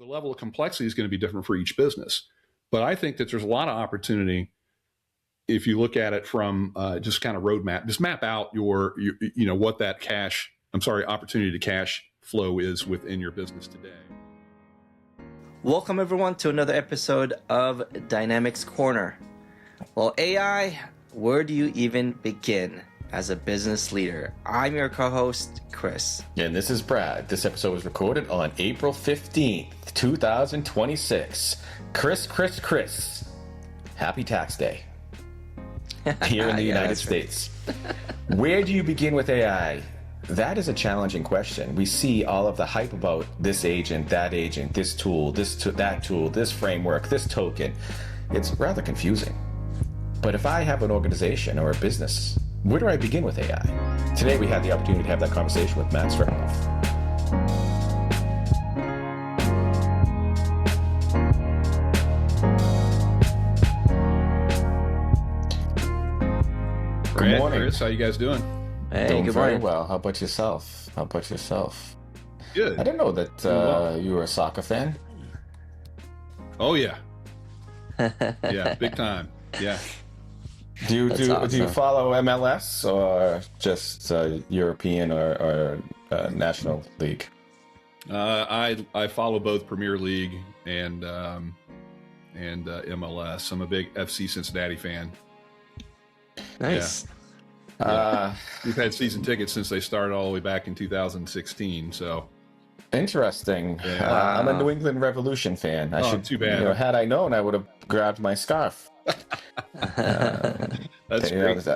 the level of complexity is going to be different for each business. But I think that there's a lot of opportunity if you look at it from just kind of roadmap, just map out your what that opportunity to cash flow is within your business today. Welcome everyone to another episode of Dynamics Corner. Well, AI, where do you even begin as a business leader? I'm your co-host, Kris. And this is Brad. This episode was recorded on April 15th, 2026. Kris. Happy tax day. Here in the United States. Where do you begin with AI? That is a challenging question. We see all of the hype about this agent, this tool, that tool, this framework, this token. It's rather confusing. But if I have an organization or a business, where do I begin with AI? Today we had the opportunity to have that conversation with Matt Strippelhoff. Good morning, Kris. How you guys doing? Hey, Doing good very morning. well. How about yourself? Good. I didn't know that you were a soccer fan. Oh yeah, yeah, big time. Yeah. Do you awesome. follow MLS or just European or National League? I follow both Premier League and MLS. I'm a big FC Cincinnati fan. Nice. Yeah. We've had season tickets since they started all the way back in 2016. So Interesting. Yeah. I'm a New England Revolution fan. Too bad. Had I known, I would have grabbed my scarf. That's great.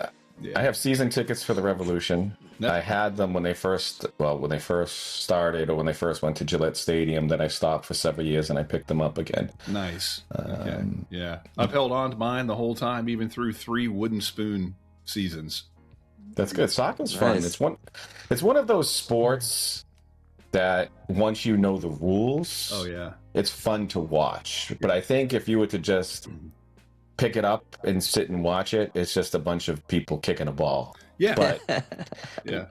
I have season tickets for the Revolution. Yep. I had them when they first started, or when they first went to Gillette Stadium. Then I stopped for several years, and I picked them up again. Nice. Okay. Yeah, I've held on to mine the whole time, even through 3 wooden spoon seasons. That's good. Soccer's fun. Nice. It's one of those sports that once you know the rules, Oh yeah. it's fun to watch. But I think if you were to just pick it up and sit and watch it, it's just a bunch of people kicking a ball. Yeah. But Yeah.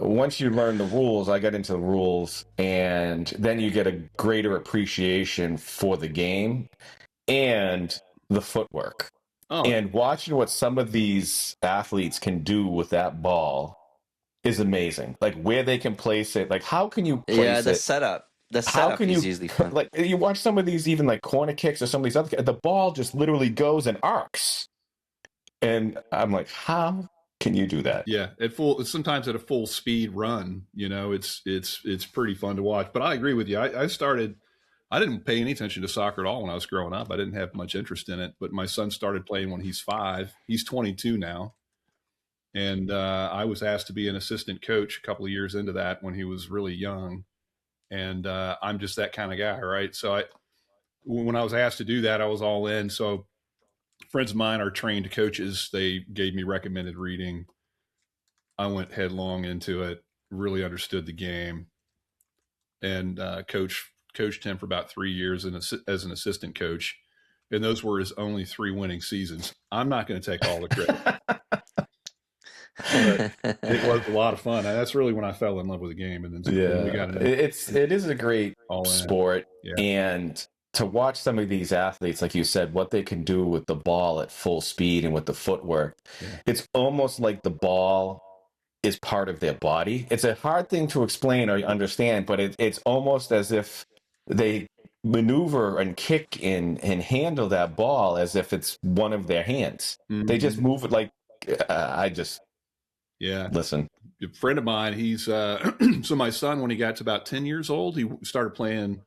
once you learn the rules, I got into the rules, and then you get a greater appreciation for the game and the footwork. Oh. And watching what some of these athletes can do with that ball is amazing. Like where they can place it. Like how can you place Yeah, the it? setup. The How setup can is you usually fun. like you watch some of these even like corner kicks or some of these other, the ball just literally goes and arcs. And I'm like, how can you do that? Yeah, sometimes at a full speed run, it's pretty fun to watch. But I agree with you. I didn't pay any attention to soccer at all when I was growing up. I didn't have much interest in it. But my son started playing when he's 5. He's 22 now, and I was asked to be an assistant coach a couple of years into that when he was really young. And I'm just that kind of guy, right? So when I was asked to do that, I was all in. So friends of mine are trained coaches. They gave me recommended reading. I went headlong into it, really understood the game, and coached him for about 3 years as an assistant coach. And those were his only 3 winning seasons. I'm not going to take all the credit. But it was a lot of fun. That's really when I fell in love with the game. And then we got into it is a great sport. Yeah. And to watch some of these athletes, like you said, what they can do with the ball at full speed and with the footwork, it's almost like the ball is part of their body. It's a hard thing to explain or understand, but it's almost as if they maneuver and kick and handle that ball as if it's one of their hands. Mm-hmm. They just move it like listen. A friend of mine, he's so my son, when he got to about 10 years old, he started playing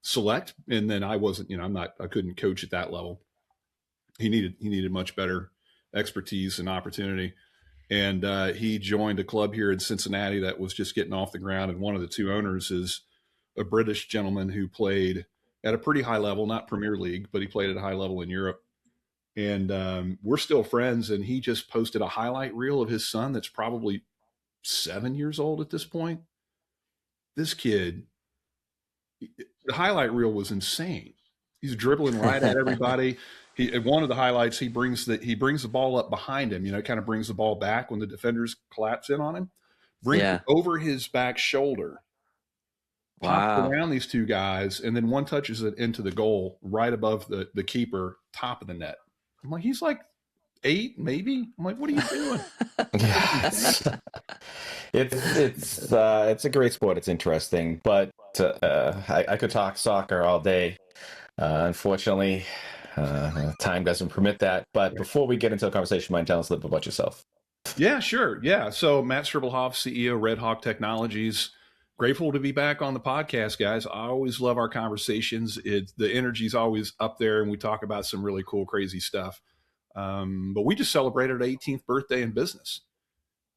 select, and then I wasn't, I couldn't coach at that level. He needed much better expertise and opportunity. And he joined a club here in Cincinnati that was just getting off the ground. And one of the 2 owners is a British gentleman who played at a pretty high level, not Premier League, but he played at a high level in Europe. And we're still friends. And he just posted a highlight reel of his son that's probably 7 years old at this point. This kid, the highlight reel was insane. He's dribbling right at everybody. One of the highlights, he brings the ball up behind him, kind of brings the ball back when the defenders collapse in on him, brings it over his back shoulder, pops Wow. around these two guys, and then one touches it into the goal right above the keeper, top of the net. I'm like, he's like 8, maybe. I'm like, what are you doing? Yes. It's a great sport. It's interesting, but I could talk soccer all day. Unfortunately, time doesn't permit that. But before we get into the conversation, mind tell us a little bit about yourself. Yeah, sure. Yeah. So Matt Strippelhoff, CEO, Red Hawk Technologies. Grateful to be back on the podcast, guys. I always love our conversations. The energy's always up there, and we talk about some really cool, crazy stuff. But we just celebrated our 18th birthday in business.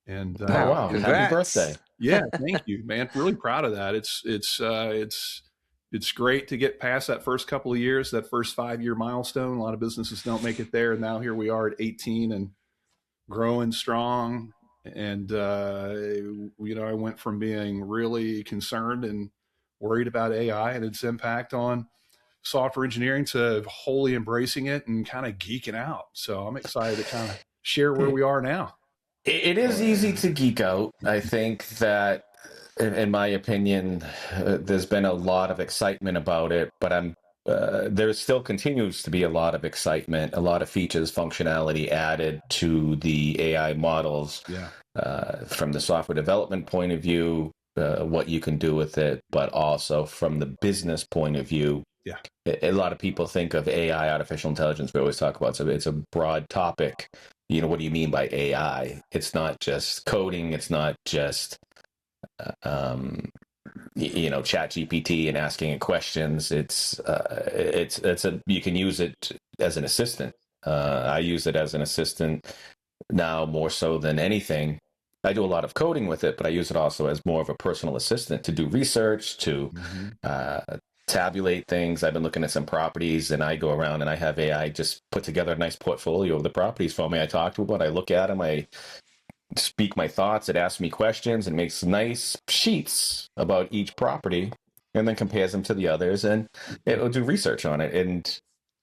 And Oh wow! Congrats. Happy birthday! yeah, thank you, man. Really proud of that. It's great to get past that first couple of years, that first 5-year milestone. A lot of businesses don't make it there, and now here we are at 18 and growing strong. And I went from being really concerned and worried about AI and its impact on software engineering to wholly embracing it and kind of geeking out. So I'm excited to kind of share where we are now. It is easy to geek out. I think that, in my opinion, there's been a lot of excitement about it, but there still continues to be a lot of excitement, a lot of features, functionality added to the AI models. Yeah. From the software development point of view, what you can do with it, but also from the business point of view. Yeah. A lot of people think of AI, artificial intelligence. We always talk about, so it's a broad topic. What do you mean by AI? It's not just coding. It's not just, chat GPT and asking it questions. You can use it as an assistant. I use it as an assistant now more so than anything. I do a lot of coding with it, but I use it also as more of a personal assistant to do research, to tabulate things. I've been looking at some properties, and I go around and I have AI just put together a nice portfolio of the properties for me. I talk to it, I look at them, I speak my thoughts, it asks me questions, and makes nice sheets about each property, and then compares them to the others, and it'll do research on it. And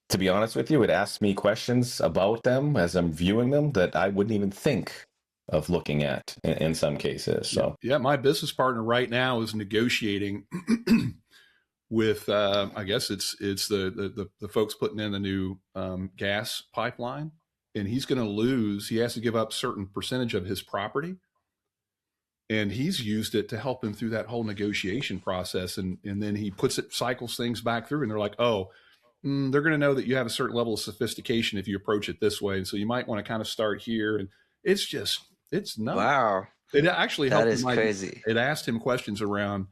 to be honest with you, it asks me questions about them as I'm viewing them that I wouldn't even think of looking at in some cases. So yeah, my business partner right now is negotiating with I guess it's the folks putting in the new gas pipeline, and he's going to lose. He has to give up a certain percentage of his property, and he's used it to help him through that whole negotiation process. And then he cycles things back through, and they're like, oh, they're going to know that you have a certain level of sophistication if you approach it this way, and so you might want to kind of start here. And it's nuts. Wow. It actually helped. That is crazy. It asked him questions around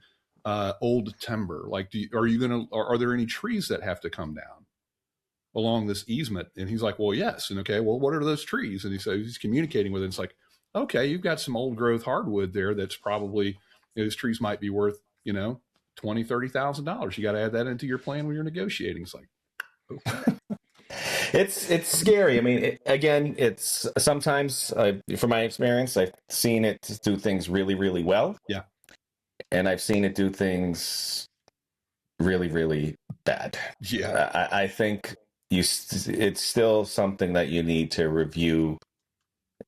old timber, like are there any trees that have to come down along this easement? And he's like, well, yes. And okay, well, what are those trees? And he's communicating with it. It's like, okay, you've got some old growth hardwood there that's probably, those trees might be worth $20,000-$30,000. You got to add that into your plan when you're negotiating. It's like, okay. It's scary. I mean, it's sometimes, from my experience, I've seen it do things really, really well. Yeah. And I've seen it do things really, really bad. Yeah. I think it's still something that you need to review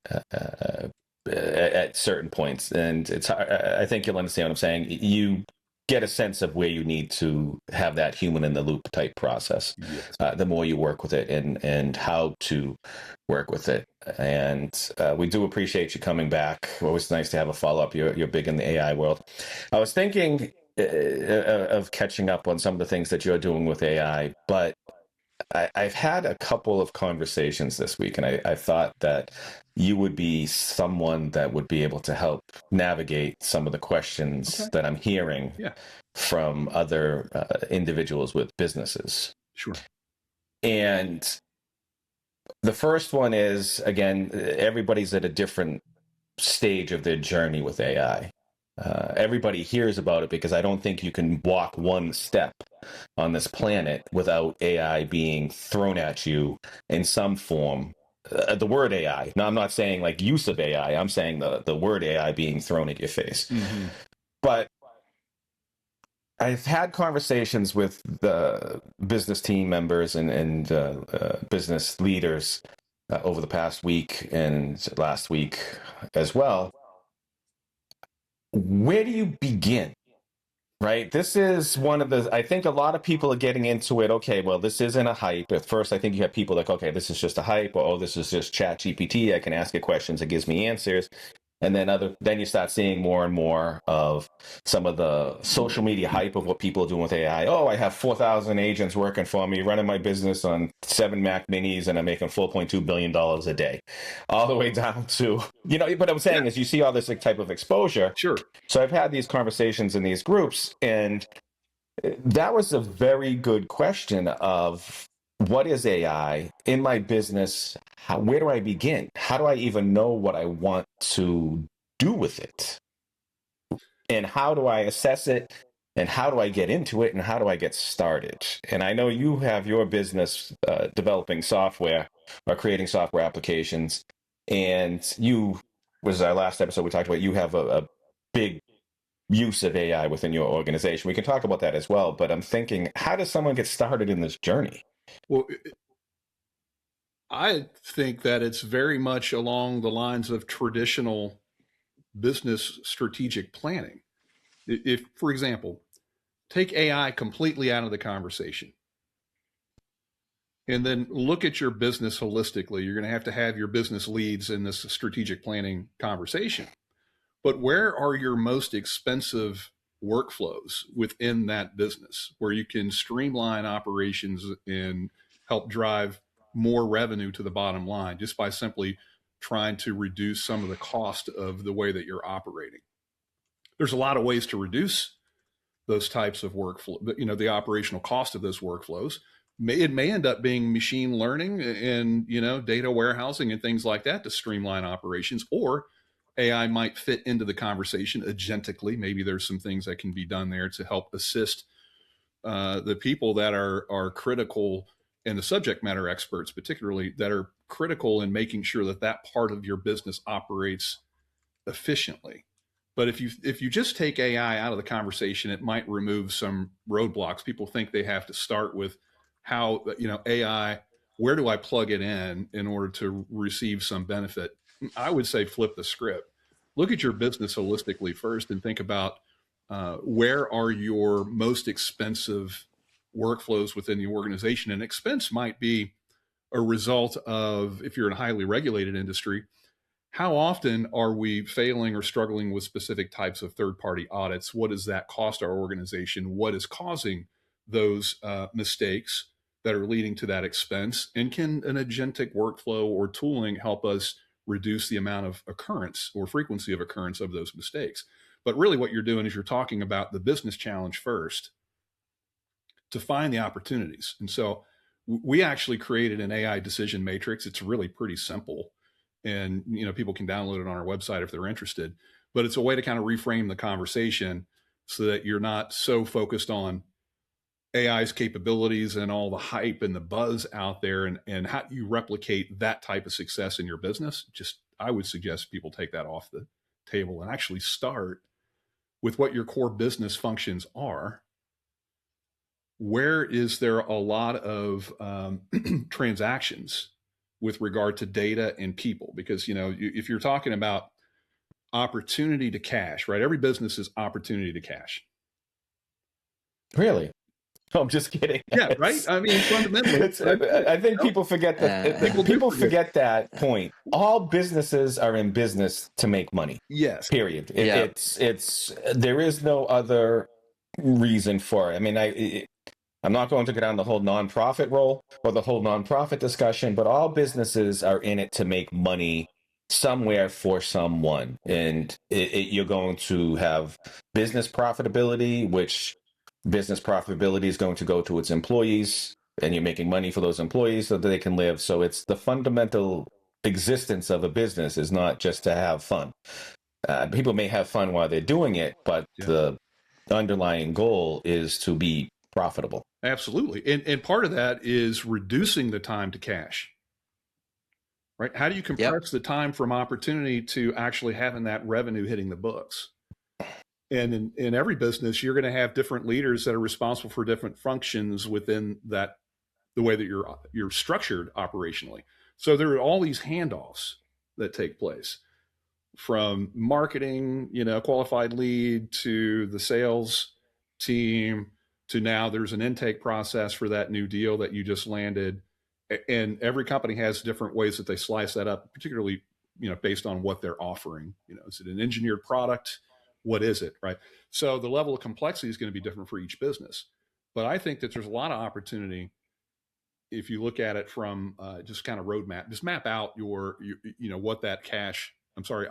at certain points. And I think you'll understand what I'm saying. You get a sense of where you need to have that human in the loop type process. Yes. The more you work with it and how to work with it. And we do appreciate you coming back. Always nice to have a follow-up. You're big in the AI world. I was thinking of catching up on some of the things that you're doing with AI, but I've had a couple of conversations this week, and I thought that you would be someone that would be able to help navigate some of the questions that I'm hearing from other individuals with businesses. Sure. And the first one is, again, everybody's at a different stage of their journey with AI. Everybody hears about it because I don't think you can walk one step on this planet without AI being thrown at you in some form. The word AI. Now, I'm not saying like use of AI. I'm saying the word AI being thrown at your face. Mm-hmm. But I've had conversations with the business team members and business leaders over the past week and last week as well. Where do you begin right? This is one of the, I think a lot of people are getting into it. Okay, well, this isn't a hype. At first, I think you have people like, okay, this is just a hype, or oh, this is just Chat GPT. I can ask it questions, it gives me answers. And then you start seeing more and more of some of the social media hype of what people are doing with AI. Oh, I have 4,000 agents working for me, running my business on 7 Mac Minis, and I'm making $4.2 billion a day. All the way down to, what I'm saying is you see all this type of exposure. Sure. So I've had these conversations in these groups, and that was a very good question of what is AI in my business? Where do I begin? How do I even know what I want to do with it? And how do I assess it? And how do I get into it? And how do I get started? And I know you have your business developing software or creating software applications. And was our last episode we talked about, you have a big use of AI within your organization. We can talk about that as well. But I'm thinking, how does someone get started in this journey? Well, I think that it's very much along the lines of traditional business strategic planning. If, for example, take AI completely out of the conversation and then look at your business holistically, you're going to have your business leads in this strategic planning conversation. But where are your most expensive workflows within that business where you can streamline operations and help drive more revenue to the bottom line just by simply trying to reduce some of the cost of the way that you're operating? There's a lot of ways to reduce those types of workflow, the operational cost of those workflows. It may end up being machine learning and, data warehousing and things like that to streamline operations, or AI might fit into the conversation agentically. Maybe there's some things that can be done there to help assist the people that are critical, and the subject matter experts particularly, that are critical in making sure that that part of your business operates efficiently. But if you just take AI out of the conversation, it might remove some roadblocks. People think they have to start with how, AI, where do I plug it in order to receive some benefit? I would say flip the script. Look at your business holistically first and think about where are your most expensive workflows within the organization. And expense might be a result of, if you're in a highly regulated industry, how often are we failing or struggling with specific types of third-party audits? What does that cost our organization? What is causing those mistakes that are leading to that expense? And can an agentic workflow or tooling help us reduce the amount of occurrence or frequency of occurrence of those mistakes? But really what you're doing is you're talking about the business challenge first to find the opportunities. And so we actually created an AI decision matrix. It's really pretty simple. And, people can download it on our website if they're interested, but it's a way to kind of reframe the conversation so that you're not so focused on AI's capabilities and all the hype and the buzz out there, and how do you replicate that type of success in your business. I would suggest people take that off the table and actually start with what your core business functions are. Where is there a lot of transactions with regard to data and people? Because, if you're talking about opportunity to cash, right? Every business is opportunity to cash. Really? No, I'm just kidding. Yeah, right? I mean, fundamentally. I think people forget that. People forget that point. All businesses are in business to make money. Yes. Period. There is no other reason for it. I mean, I'm not going to go down the whole nonprofit role or the whole nonprofit discussion, but all businesses are in it to make money somewhere for someone. And you're going to have business profitability, which business profitability is going to go to its employees, and you're making money for those employees so that they can live. So it's the fundamental existence of a business is not just to have fun. People may have fun while they're doing it, but the underlying goal is to be profitable. Absolutely. And part of that is reducing the time to cash, right? How do you compress the time from opportunity to actually having that revenue hitting the books? And in every business, you're going to have different leaders that are responsible for different functions within that, the way that you're structured operationally. So there are all these handoffs that take place from marketing, qualified lead, to the sales team to now there's an intake process for that new deal that you just landed. And every company has different ways that they slice that up, particularly, based on what they're offering. Is it an engineered product? What is it, right? So the level of complexity is going to be different for each business. But I think that there's a lot of opportunity if you look at it from just kind of roadmap, just map out your what that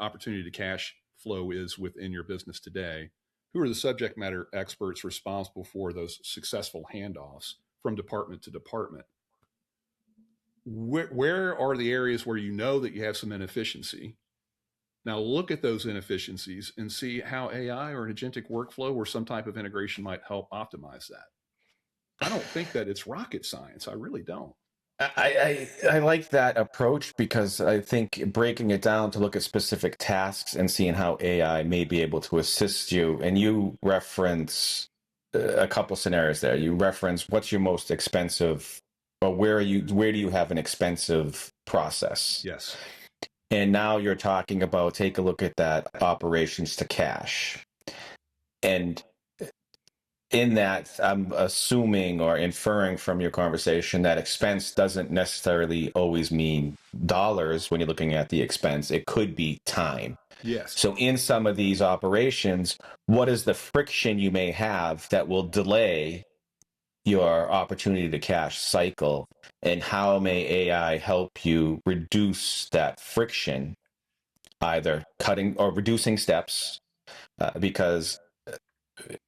opportunity to cash flow is within your business today. Who are the subject matter experts responsible for those successful handoffs from department to department? Where are the areas where you know that you have some inefficiency? Now look at those inefficiencies and see how AI or an agentic workflow or some type of integration might help optimize that. I don't think that it's rocket science. I really don't. I like that approach because I think breaking it down to look at specific tasks and seeing how AI may be able to assist you. And you reference a couple scenarios there. You reference what's your most expensive, or where do you have an expensive process? Yes. And now you're talking about take a look at that operations to cash. And in that, I'm assuming or inferring from your conversation that expense doesn't necessarily always mean dollars when you're looking at the expense. It could be time. Yes. So in some of these operations, what is the friction you may have that will delay your opportunity to cash cycle? And how may AI help you reduce that friction, either cutting or reducing steps? Because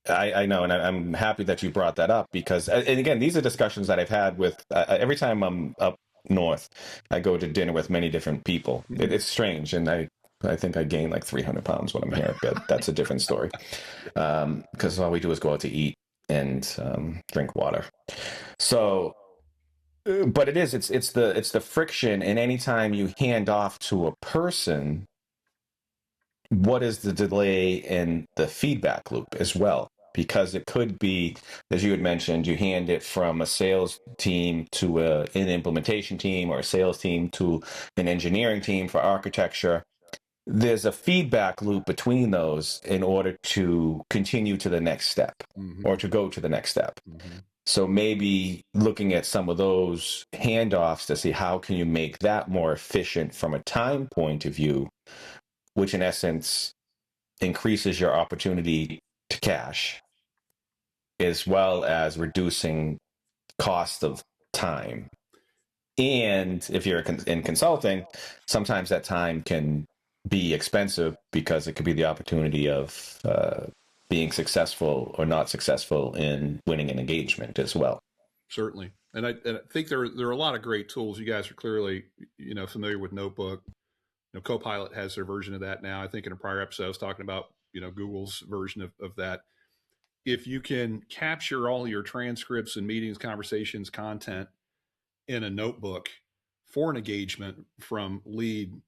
I know, and I'm happy that you brought that up because, and again, these are discussions that I've had with every time I'm up north, I go to dinner with many different people. Mm-hmm. It's strange, and I think I gained like 300 pounds when I'm here, but that's a different story. Because all we do is go out to eat and drink water. So, but it's the friction, and anytime you hand off to a person, what is the delay in the feedback loop as well? Because it could be, as you had mentioned, you hand it from a sales team to an implementation team, or a sales team to an engineering team for architecture. There's a feedback loop between those in order to continue to the next step, Mm-hmm. or to go to the next step. Mm-hmm. So maybe looking at some of those handoffs to see how can you make that more efficient from a time point of view, which in essence increases your opportunity to cash, as well as reducing cost of time. And if you're in consulting, sometimes that time can be expensive because it could be the opportunity of being successful or not successful in winning an engagement as well. Certainly. And I think there are a lot of great tools. You guys are clearly, familiar with Notebook. Copilot has their version of that now. I think in a prior episode, I was talking about, Google's version of that. If you can capture all your transcripts and meetings, conversations, content in a notebook for an engagement from lead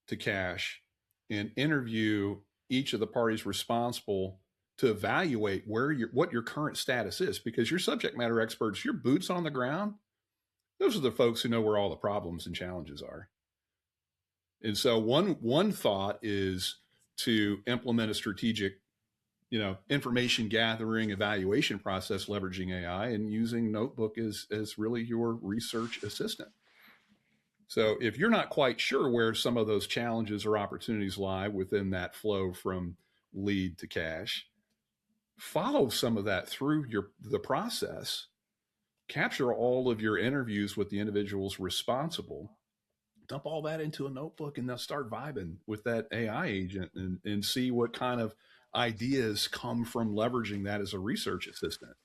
to cash, and interview each of the parties responsible to evaluate what your current status is, because your subject matter experts, your boots on the ground, those are the folks who know where all the problems and challenges are. And so one thought is to implement a strategic, information gathering evaluation process, leveraging AI and using Notebook as really your research assistant. So if you're not quite sure where some of those challenges or opportunities lie within that flow from lead to cash, follow some of that through the process, capture all of your interviews with the individuals responsible, dump all that into a notebook, and then start vibing with that AI agent and see what kind of ideas come from leveraging that as a research assistant.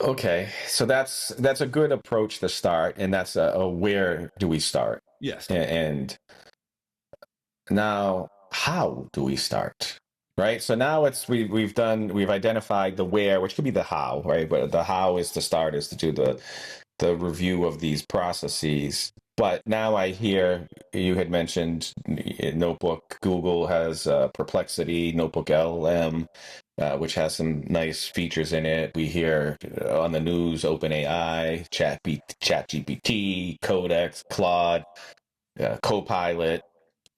Okay, so that's a good approach to start, and that's a where do we start? Yes. And now, how do we start? Right. So now we've identified the where, which could be the how, right? But the how is to start, is to do the review of these processes. But now I hear you had mentioned Notebook. Google has Perplexity, Notebook LM, which has some nice features in it. We hear on the news OpenAI, ChatGPT, Codex, Claude, Copilot,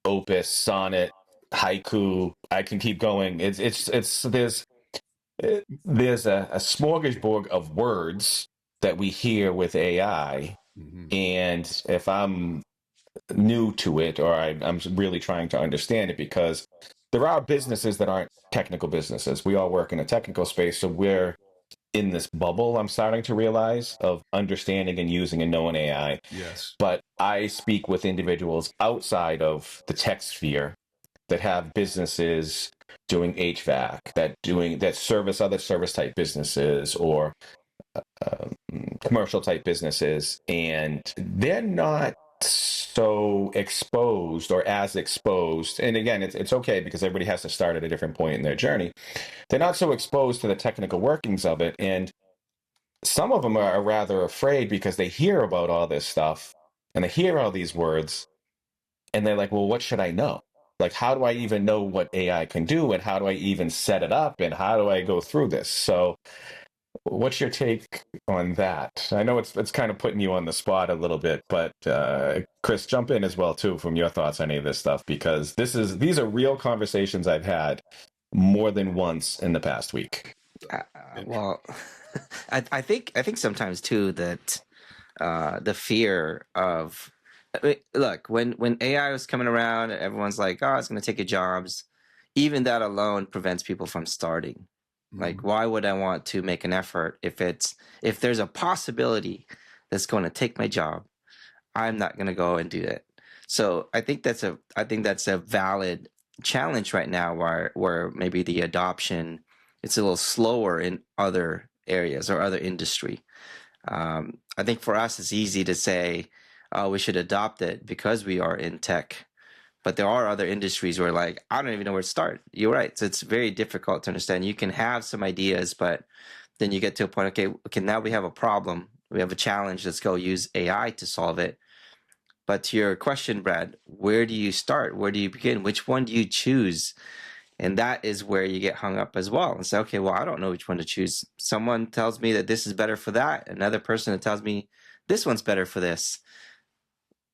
Opus, Sonnet, Haiku. I can keep going. There's There's a smorgasbord of words that we hear with AI. And if I'm new to it, or I'm really trying to understand it, because there are businesses that aren't technical businesses. We all work in a technical space, so we're in this bubble, I'm starting to realize, of understanding and using and knowing AI. Yes. But I speak with individuals outside of the tech sphere that have businesses doing HVAC, that service other service type businesses, or commercial type businesses, and they're not so exposed or as exposed. And again, it's okay, because everybody has to start at a different point in their journey. They're not so exposed to the technical workings of it, and some of them are rather afraid, because they hear about all this stuff and they hear all these words, and they're like, well, what should I know? Like, how do I even know what AI can do, and how do I even set it up, and how do I go through this? So what's your take on that? I know it's kind of putting you on the spot a little bit, but Kris, jump in as well too from your thoughts on any of this stuff, because these are real conversations I've had more than once in the past week. Well, I think sometimes too that the fear of, I mean, look, when AI was coming around, everyone's like, oh, it's going to take your jobs. Even that alone prevents people from starting. Like, why would I want to make an effort if there's a possibility that's going to take my job? I'm not going to go and do it. So I think that's a valid challenge right now, where maybe the adoption, it's a little slower in other areas or other industry. I think for us, it's easy to say, oh, we should adopt it because we are in tech. But there are other industries where, like, I don't even know where to start. You're right. So it's very difficult to understand. You can have some ideas, but then you get to a point, okay, now we have a problem. We have a challenge. Let's go use AI to solve it. But to your question, Brad, where do you start? Where do you begin? Which one do you choose? And that is where you get hung up as well. And say, okay, well, I don't know which one to choose. Someone tells me that this is better for that. Another person that tells me this one's better for this.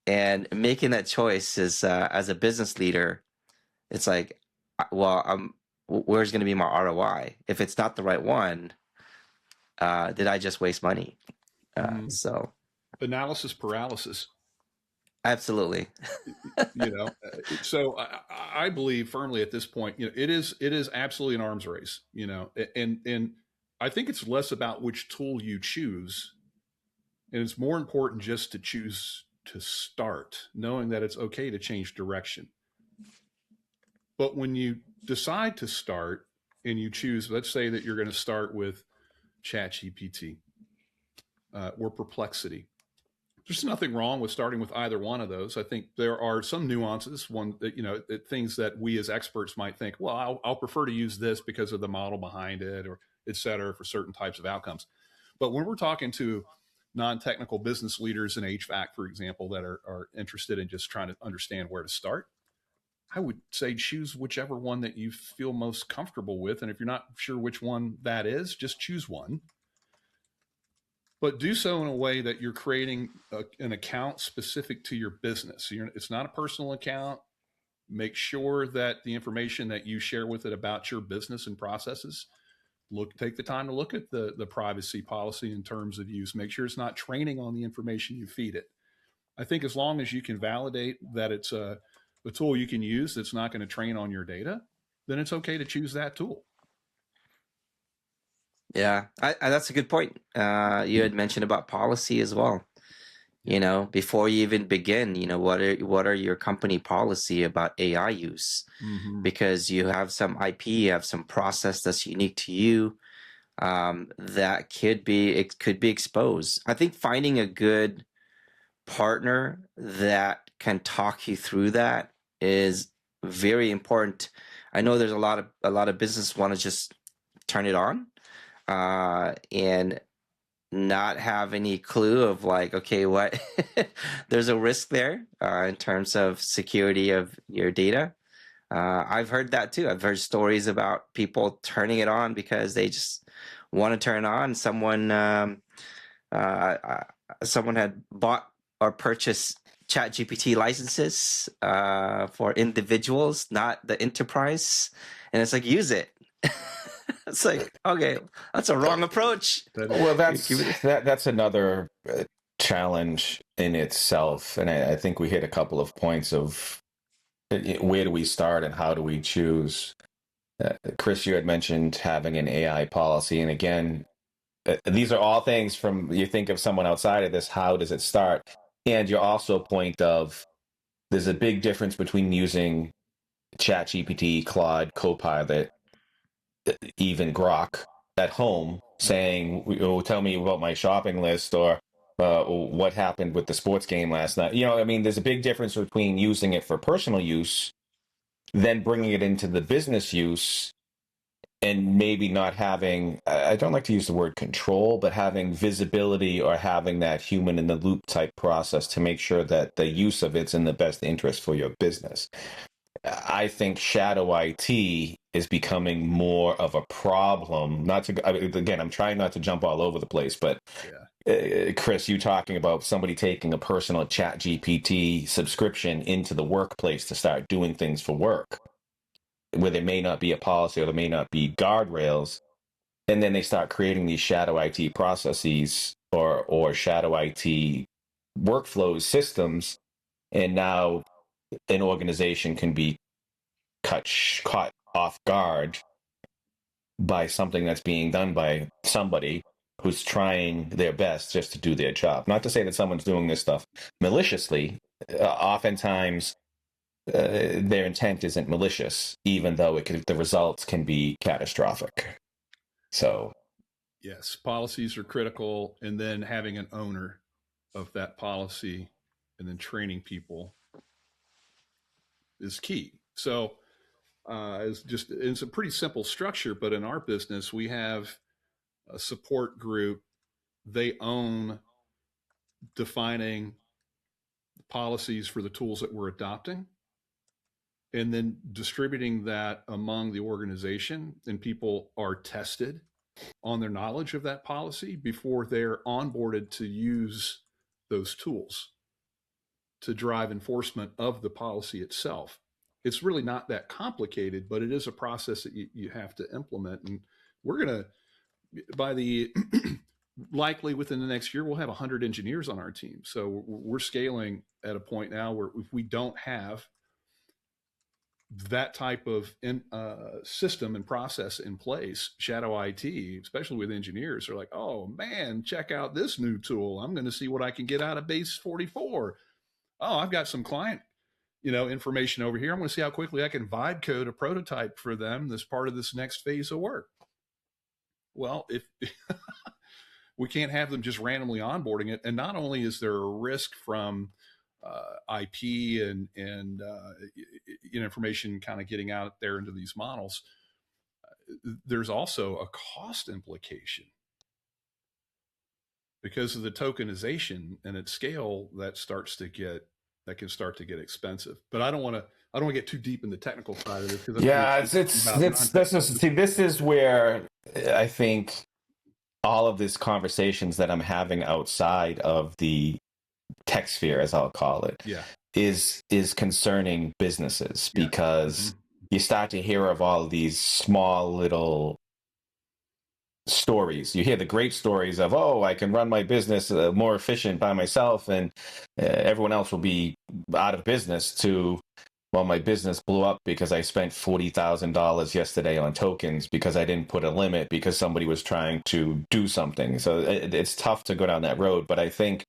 And making that choice is, as a business leader, it's like, well, where's going to be my ROI? If it's not the right one, did I just waste money? So Analysis paralysis. Absolutely. So I believe firmly at this point, it is absolutely an arms race, and I think it's less about which tool you choose, and it's more important just to choose to start, knowing that it's okay to change direction. But when you decide to start and you choose, let's say that you're going to start with ChatGPT or Perplexity, there's nothing wrong with starting with either one of those. I think there are some nuances, one that, things that we as experts might think, well, I'll prefer to use this because of the model behind it, or et cetera, for certain types of outcomes. But when we're talking to non-technical business leaders in HVAC, for example, that are interested in just trying to understand where to start, I would say choose whichever one that you feel most comfortable with. And if you're not sure which one that is, just choose one. But do so in a way that you're creating an account specific to your business. It's not a personal account. Make sure that the information that you share with it about your business and processes, take the time to look at the privacy policy and terms of use. Make sure it's not training on the information you feed it. I think as long as you can validate that it's a tool you can use that's not going to train on your data, then it's okay to choose that tool. Yeah, that's a good point. You had mentioned about policy as well. Before you even begin, what are your company policy about AI use? Because you have some IP, you have some process that's unique to you, that could be exposed. I think finding a good partner that can talk you through that is very important. I know there's a lot of business want to just turn it on, and not have any clue of, like, okay, what there's a risk there in terms of security of your data. I've heard that too. I've heard stories about people turning it on because they just want to turn on. Someone had bought or purchased ChatGPT licenses for individuals, not the enterprise, and it's like, use it. It's like, okay, that's a wrong approach. Well, that's another challenge in itself, and I think we hit a couple of points of where do we start and how do we choose. Kris, you had mentioned having an AI policy, and again, these are all things from you think of someone outside of this. How does it start? And you're also point of there's a big difference between using ChatGPT, Claude, Copilot, even Grok at home, saying, oh, "Tell me about my shopping list," or what happened with the sports game last night. I mean, there's a big difference between using it for personal use, then bringing it into the business use, and maybe not having, I don't like to use the word control, but having visibility or having that human in the loop type process to make sure that the use of it's in the best interest for your business. I think shadow IT is becoming more of a problem. Again, I'm trying not to jump all over the place, but Kris, you talking about somebody taking a personal ChatGPT subscription into the workplace to start doing things for work, where there may not be a policy or there may not be guardrails, and then they start creating these shadow IT processes or shadow IT workflows systems, and now an organization can be caught off guard by something that's being done by somebody who's trying their best just to do their job. Not to say that someone's doing this stuff maliciously. Oftentimes, their intent isn't malicious, even though the results can be catastrophic. So, yes, policies are critical, and then having an owner of that policy and then training people is key. So it's a pretty simple structure, but in our business, we have a support group. They own defining policies for the tools that we're adopting and then distributing that among the organization, and people are tested on their knowledge of that policy before they're onboarded to use those tools to drive enforcement of the policy itself. It's really not that complicated, but it is a process that you have to implement. And we're going to, by the likely within the next year, we'll have 100 engineers on our team. So we're scaling at a point now where if we don't have that type of system and process in place, shadow IT, especially with engineers, are like, oh man, check out this new tool. I'm going to see what I can get out of base 44. Oh, I've got some client, information over here. I'm going to see how quickly I can vibe code a prototype for them as part of this next phase of work. Well, if we can't have them just randomly onboarding it, and not only is there a risk from IP and information kind of getting out there into these models, there's also a cost implication because of the tokenization, and at scale that can start to get expensive. But I don't want to get too deep in the technical side of it. This is where I think all of these conversations that I'm having outside of the tech sphere, as I'll call it, is concerning businesses, because you start to hear of all of these small little stories. You hear the great stories of, oh, I can run my business more efficient by myself, and everyone else will be out of business, to, well, my business blew up because I spent $40,000 yesterday on tokens because I didn't put a limit because somebody was trying to do something. So it's tough to go down that road. But I think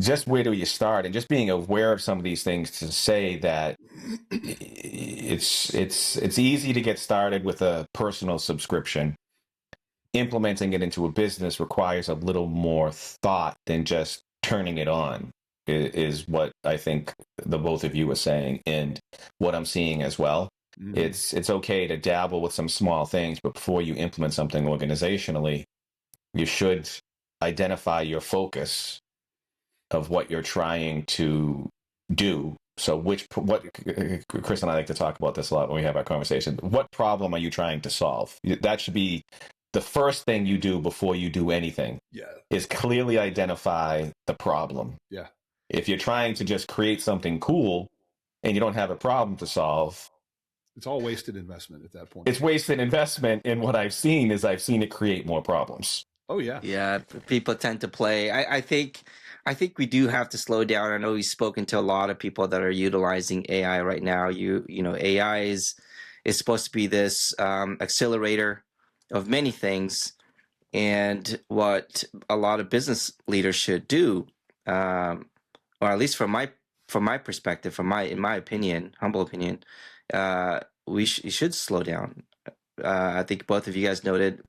just where do you start, and just being aware of some of these things to say that it's easy to get started with a personal subscription. Implementing it into a business requires a little more thought than just turning it on, is what I think the both of you are saying, and what I'm seeing as well. Mm-hmm. It's okay to dabble with some small things, but before you implement something organizationally, you should identify your focus of what you're trying to do. So what Kris and I like to talk about this a lot when we have our conversation. What problem are you trying to solve? That should be the first thing you do before you do anything. Is clearly identify the problem. If you're trying to just create something cool and you don't have a problem to solve, It's all wasted investment at that point. It's wasted investment. And what I've seen it create more problems. Oh yeah. Yeah, people tend to play. I think we do have to slow down. I know we've spoken to a lot of people that are utilizing AI right now. You know, AI is supposed to be this accelerator of many things, and what a lot of business leaders should do, or at least from my perspective, in my opinion, humble opinion, you should slow down. I think both of you guys noted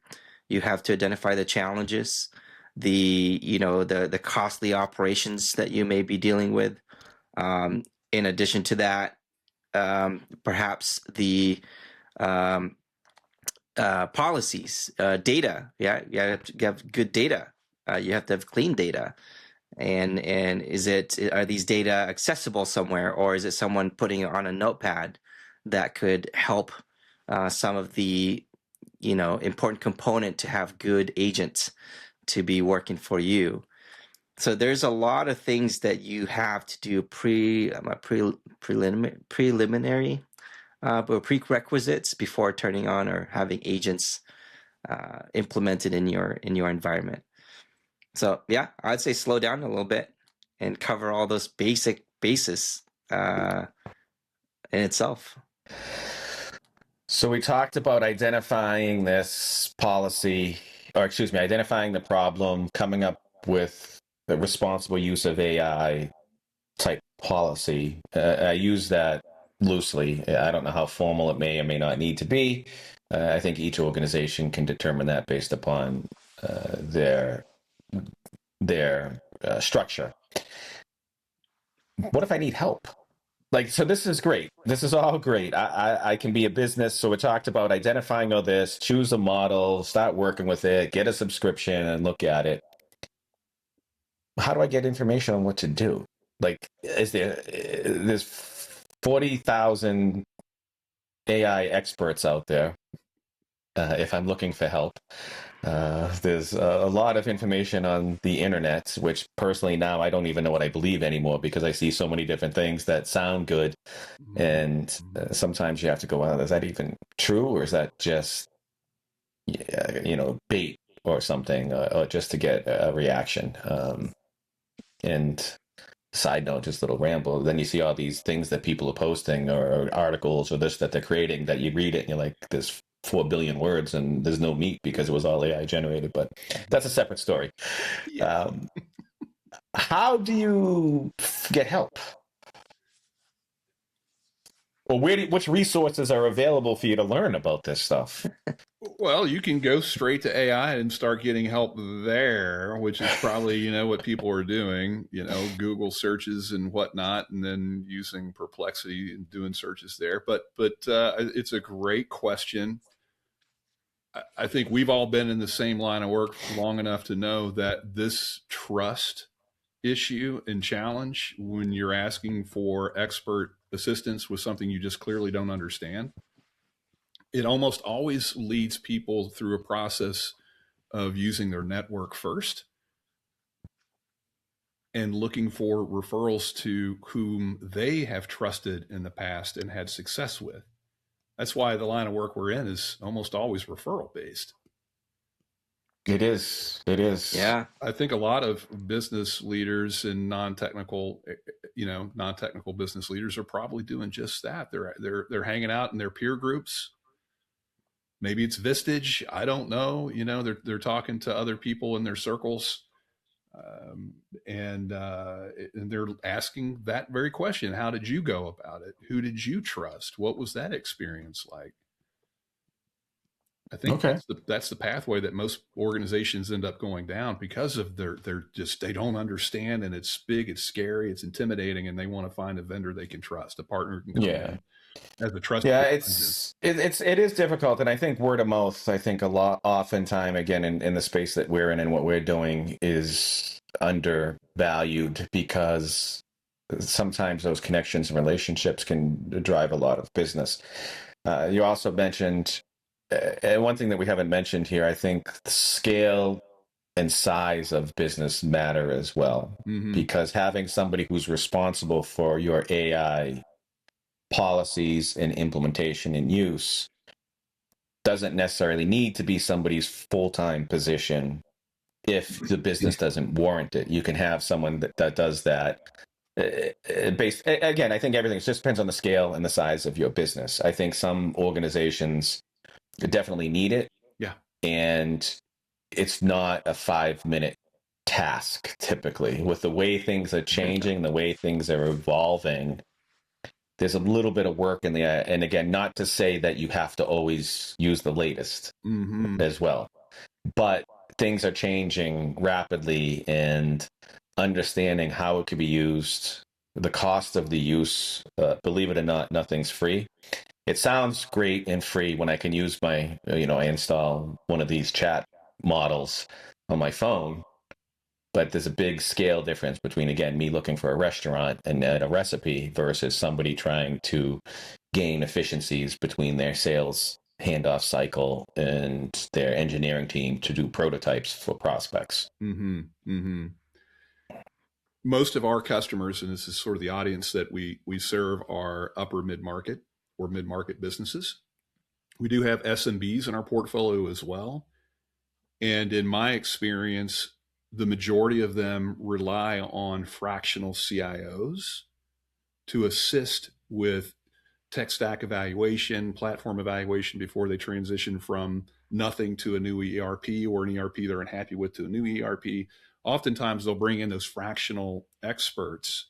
you have to identify the challenges, the costly operations that you may be dealing with. In addition to that, perhaps the policies, data. Yeah, you have to have good data. You have to have clean data. And are these data accessible somewhere, or is it someone putting it on a notepad that could help some of the important component to have good agents to be working for you? So there's a lot of things that you have to do preliminary prerequisites before turning on or having agents implemented in your environment. So yeah, I'd say slow down a little bit and cover all those basic bases in itself. So we talked about identifying this policy, or excuse me, identifying the problem, coming up with the responsible use of AI type policy. I use that loosely. I don't know how formal it may or may not need to be. I think each organization can determine that based upon their structure. What if I need help? So this is great. This is all great. I can be a business. So we talked about identifying all this, choose a model, start working with it, get a subscription and look at it. How do I get information on what to do? There's 40,000 AI experts out there. If I'm looking for help, there's a lot of information on the internet, which personally now I don't even know what I believe anymore because I see so many different things that sound good. And sometimes you have to go, well, is that even true? Or is that just, bait or something, or just to get a reaction? And side note, just a little ramble. Then you see all these things that people are posting or articles or this that they're creating that you read it and you're like, there's 4 billion words and there's no meat because it was all AI generated, but that's a separate story. Yeah. How do you get help? Or which resources are available for you to learn about this stuff? Well, you can go straight to AI and start getting help there, which is probably, what people are doing, Google searches and whatnot, and then using Perplexity and doing searches there. But it's a great question. I think we've all been in the same line of work long enough to know that this trust issue and challenge when you're asking for expert assistance with something you just clearly don't understand, it almost always leads people through a process of using their network first and looking for referrals to whom they have trusted in the past and had success with. That's why the line of work we're in is almost always referral based. It is. Yeah. I think a lot of business leaders and non-technical business leaders are probably doing just that. They're hanging out in their peer groups. Maybe it's Vistage. I don't know. They're talking to other people in their circles. And they're asking that very question. How did you go about it? Who did you trust? What was that experience like? I think that's the pathway that most organizations end up going down because of they don't understand, and it's big, it's scary, it's intimidating, and they want to find a vendor they can trust, a partner who can come in as a trusted. Yeah, it is difficult, and I think word of mouth. I think oftentimes again in the space that we're in and what we're doing is undervalued because sometimes those connections and relationships can drive a lot of business. You also mentioned. And one thing that we haven't mentioned here, I think scale and size of business matter as well, because having somebody who's responsible for your AI policies and implementation and use doesn't necessarily need to be somebody's full-time position if the business doesn't warrant it. You can have someone that does that. Again, I think everything just depends on the scale and the size of your business. I think some organizations definitely need it. Yeah. And it's not a 5-minute task typically. With the way things are changing, the way things are evolving, there's a little bit of work in the, and again, not to say that you have to always use the latest as well, but things are changing rapidly, and understanding how it could be used, the cost of the use, believe it or not, nothing's free. It sounds great and free when I can use my, I install one of these chat models on my phone, but there's a big scale difference between, again, me looking for a restaurant and a recipe versus somebody trying to gain efficiencies between their sales handoff cycle and their engineering team to do prototypes for prospects. Most of our customers, and this is sort of the audience that we serve, are upper mid-market or mid-market businesses. We do have SMBs in our portfolio as well. And in my experience, the majority of them rely on fractional CIOs to assist with tech stack evaluation, platform evaluation before they transition from nothing to a new ERP, or an ERP they're unhappy with to a new ERP. Oftentimes they'll bring in those fractional experts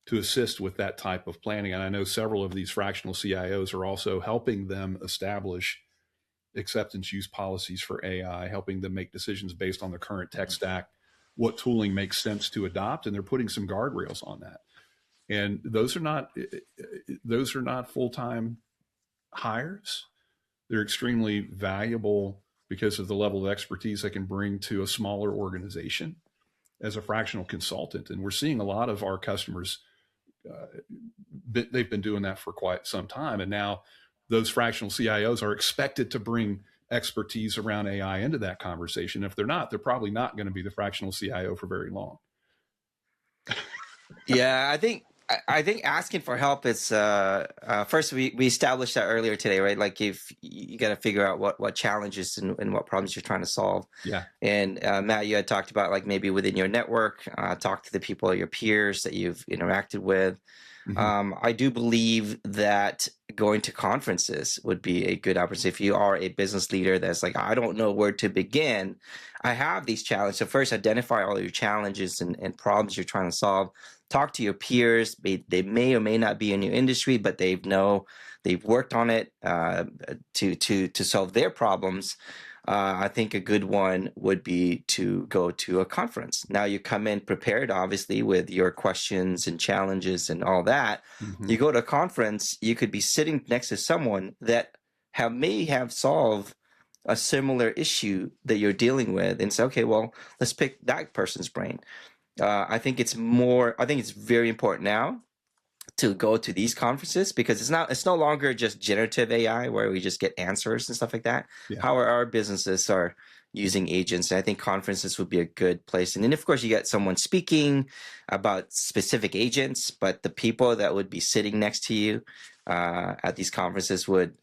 to assist with that type of planning. And I know several of these fractional CIOs are also helping them establish acceptance use policies for AI, helping them make decisions based on their current tech stack, what tooling makes sense to adopt, and they're putting some guardrails on that. And those are not full-time hires. They're extremely valuable because of the level of expertise they can bring to a smaller organization as a fractional consultant. And we're seeing a lot of our customers, they've been doing that for quite some time. And now those fractional CIOs are expected to bring expertise around AI into that conversation. If they're not, they're probably not going to be the fractional CIO for very long. Yeah, I think asking for help is first we established that earlier today, right? Like, if you got to figure out what challenges and what problems you're trying to solve. Yeah. And Matt, you had talked about, like, maybe within your network, talk to the people, your peers that you've interacted with. I do believe that going to conferences would be a good opportunity. If you are a business leader that's like, I don't know where to begin, I have these challenges. So first, identify all your challenges and problems you're trying to solve. Talk to your peers. They may or may not be in your industry, but they've worked on it to solve their problems. I think a good one would be to go to a conference. Now, you come in prepared, obviously, with your questions and challenges and all that. You go to a conference, you could be sitting next to someone that may have solved a similar issue that you're dealing with, and say, okay, well, let's pick that person's brain. I think it's very important now to go to these conferences, because it's no longer just generative AI where we just get answers and stuff like that. Yeah. How our businesses are using agents. And I think conferences would be a good place. And then, of course, you get someone speaking about specific agents, but the people that would be sitting next to you at these conferences could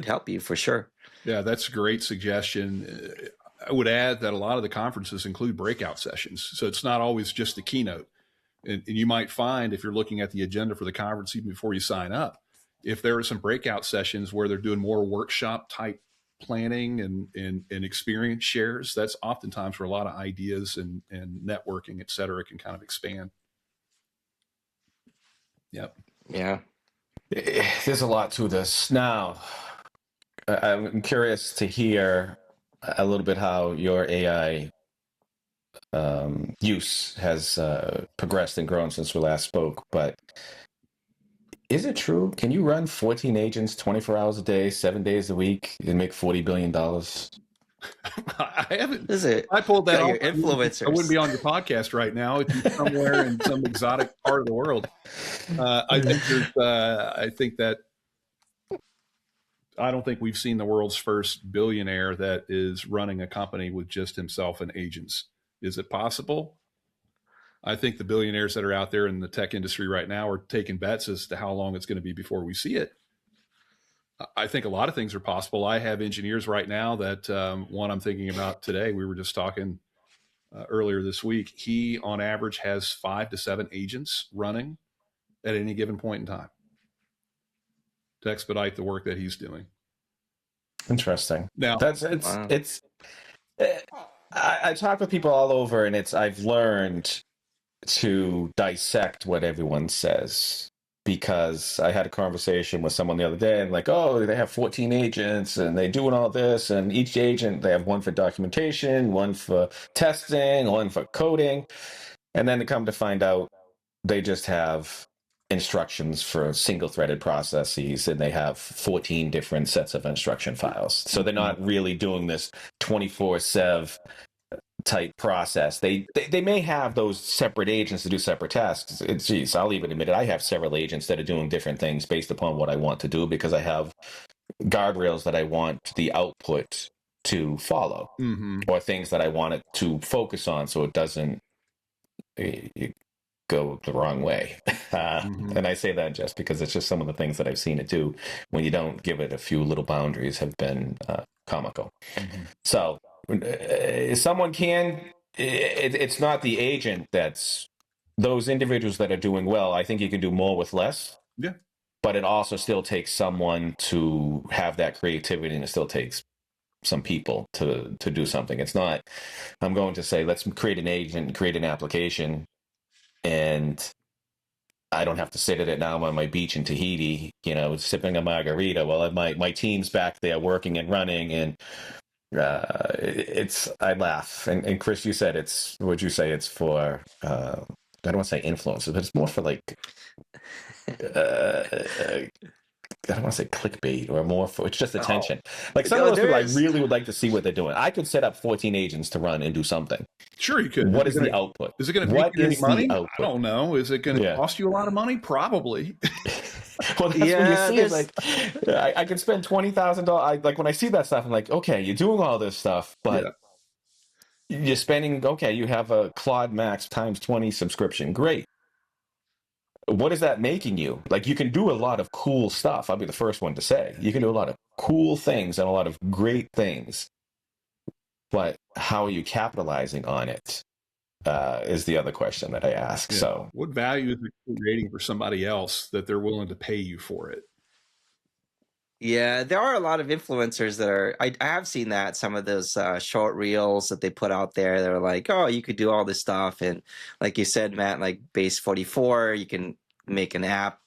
help you for sure. Yeah, that's a great suggestion. I would add that a lot of the conferences include breakout sessions. So it's not always just the keynote. And you might find, if you're looking at the agenda for the conference even before you sign up, if there are some breakout sessions where they're doing more workshop type planning and experience shares, that's oftentimes where a lot of ideas and networking, et cetera, can kind of expand. Yep. Yeah. There's a lot to this. Now, I'm curious to hear a little bit how your AI use has progressed and grown since we last spoke. But is it true? Can you run 14 agents 24 hours a day, 7 days a week, and make $40 billion? I haven't. Is it? I pulled that off. Your influencers. I wouldn't be on your podcast right now. It'd be somewhere in some exotic part of the world. I don't think we've seen the world's first billionaire that is running a company with just himself and agents. Is it possible? I think the billionaires that are out there in the tech industry right now are taking bets as to how long it's going to be before we see it. I think a lot of things are possible. I have engineers right now that one I'm thinking about today. We were just talking earlier this week. He, on average, has 5 to 7 agents running at any given point in time to expedite the work that he's doing. Interesting. Now, I talk with people all over, and I've learned to dissect what everyone says, because I had a conversation with someone the other day and like, oh, they have 14 agents and they doing all this, and each agent, they have one for documentation, one for testing, one for coding. And then to come to find out, they just have instructions for single threaded processes, and they have 14 different sets of instruction files. So they're not really doing this 24/7 type process. They may have those separate agents to do separate tasks. Geez, I'll even admit it. I have several agents that are doing different things based upon what I want to do, because I have guardrails that I want the output to follow, or things that I want it to focus on, so it doesn't go the wrong way. And I say that just because it's just some of the things that I've seen it do when you don't give it a few little boundaries have been comical. So someone it's not the agent that's those individuals that are doing well. I think you can do more with less. Yeah. But it also still takes someone to have that creativity, and it still takes some people to do something. It's not, I'm going to say, let's create an agent, create an application, and I don't have to sit at it now on my beach in Tahiti, sipping a margarita while my team's back there working and running. And I laugh. And Kris, you said would you say it's for, I don't want to say influencers, but it's more for like, I don't want to say clickbait, or more for, it's just attention. Like some of those people, I really would like to see what they're doing. I could set up 14 agents to run and do something. Sure, you could. What is the output? Is it going to make you any money? I don't know. Is it going to cost you a lot of money? Probably. Well, that's when you see it. Like, I could spend $20,000. Like when I see that stuff, I'm like, okay, you're doing all this stuff, but you're spending. Okay, you have a Claude Max times 20 subscription. Great. What is that making you? Like, you can do a lot of cool stuff. I'll be the first one to say you can do a lot of cool things and a lot of great things, but how are you capitalizing on it? Is the other question that I ask. Yeah. So what value is it creating for somebody else that they're willing to pay you for it? Yeah, there are a lot of influencers that are, I have seen that, some of those short reels that they put out there, they're like, oh, you could do all this stuff. And like you said, Matt, like Base 44, you can make an app.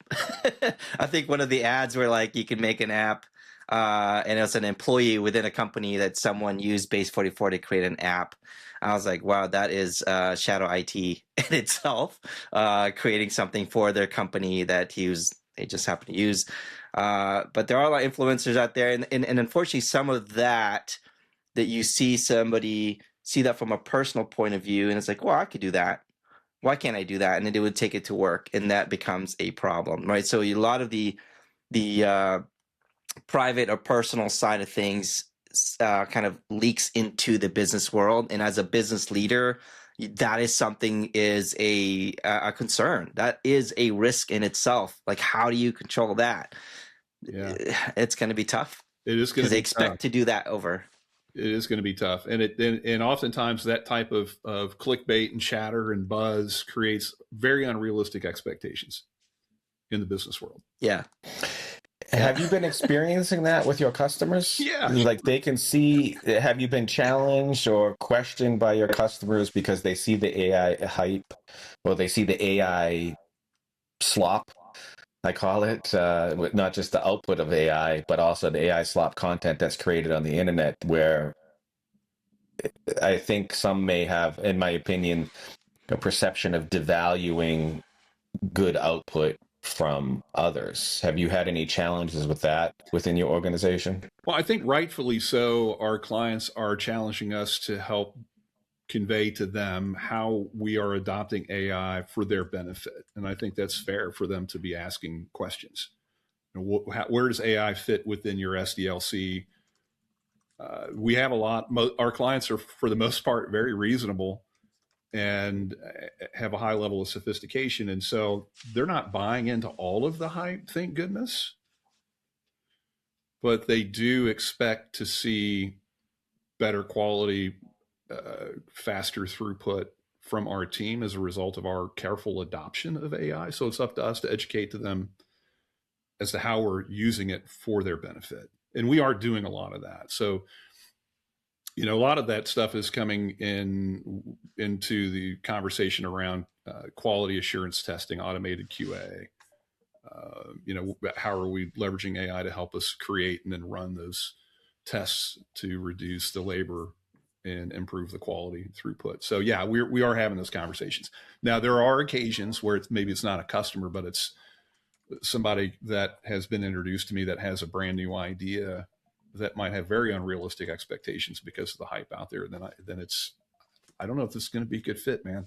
I think one of the ads were like, you can make an app, and it was an employee within a company that someone used Base 44 to create an app. I was like, wow, that is shadow IT in itself, creating something for their company that they just happen to use. But there are a lot of influencers out there, and unfortunately, some of that you see somebody see that from a personal point of view, and it's like, well, I could do that. Why can't I do that? And then they would take it to work, and that becomes a problem, right? So a lot of the private or personal side of things kind of leaks into the business world, and as a business leader, that is something is a concern. That is a risk in itself. Like, how do you control that? Yeah, it's going to be tough. It is going to be because they expect to do that over. It is going to be tough, and oftentimes that type of clickbait and chatter and buzz creates very unrealistic expectations in the business world. Yeah. Have you been experiencing that with your customers? Yeah. Like they can see, have you been challenged or questioned by your customers because they see the AI hype, or they see the AI slop, I call it, not just the output of AI, but also the AI slop content that's created on the internet, where I think some may have, in my opinion, a perception of devaluing good output from others. Have you had any challenges with that within your organization? Well, I think rightfully so, our clients are challenging us to help convey to them how we are adopting AI for their benefit. And I think that's fair for them to be asking questions. Where does AI fit within your SDLC? We have a lot, our clients are, for the most part, very reasonable. and have a high level of sophistication. And so they're not buying into all of the hype, thank goodness. But they do expect to see better quality, faster throughput from our team as a result of our careful adoption of AI. So it's up to us to educate to them as to how we're using it for their benefit. And we are doing a lot of that. So, a lot of that stuff is coming into the conversation around quality assurance testing, automated QA. How are we leveraging AI to help us create and then run those tests to reduce the labor and improve the quality throughput? So yeah, we are having those conversations. Now there are occasions where maybe it's not a customer, but it's somebody that has been introduced to me that has a brand new idea that might have very unrealistic expectations because of the hype out there. Then I don't know if this is going to be a good fit, man.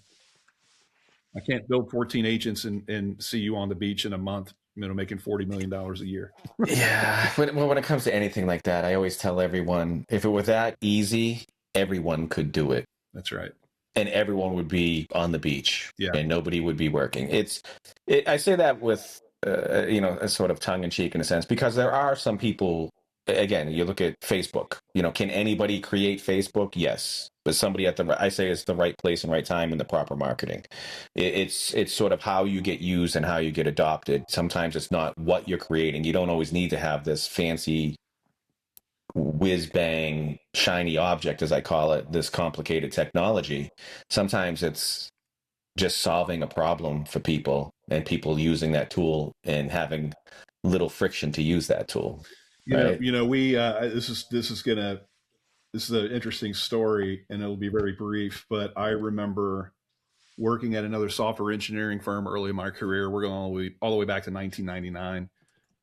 I can't build 14 agents and see you on the beach in a month, making $40 million a year. Yeah. When it comes to anything like that, I always tell everyone, if it were that easy, everyone could do it. That's right. And everyone would be on the beach. Yeah. And nobody would be working. I say that with, a sort of tongue in cheek in a sense, because there are some people, again, you look at Facebook, can anybody create Facebook? Yes. But somebody it's the right place and right time and the proper marketing. It's sort of how you get used and how you get adopted. Sometimes it's not what you're creating. You don't always need to have this fancy whiz bang shiny object, as I call it, this complicated technology. Sometimes it's just solving a problem for people and people using that tool and having little friction to use that tool. This is an interesting story, and it'll be very brief, but I remember working at another software engineering firm early in my career. We're going all the way back to 1999.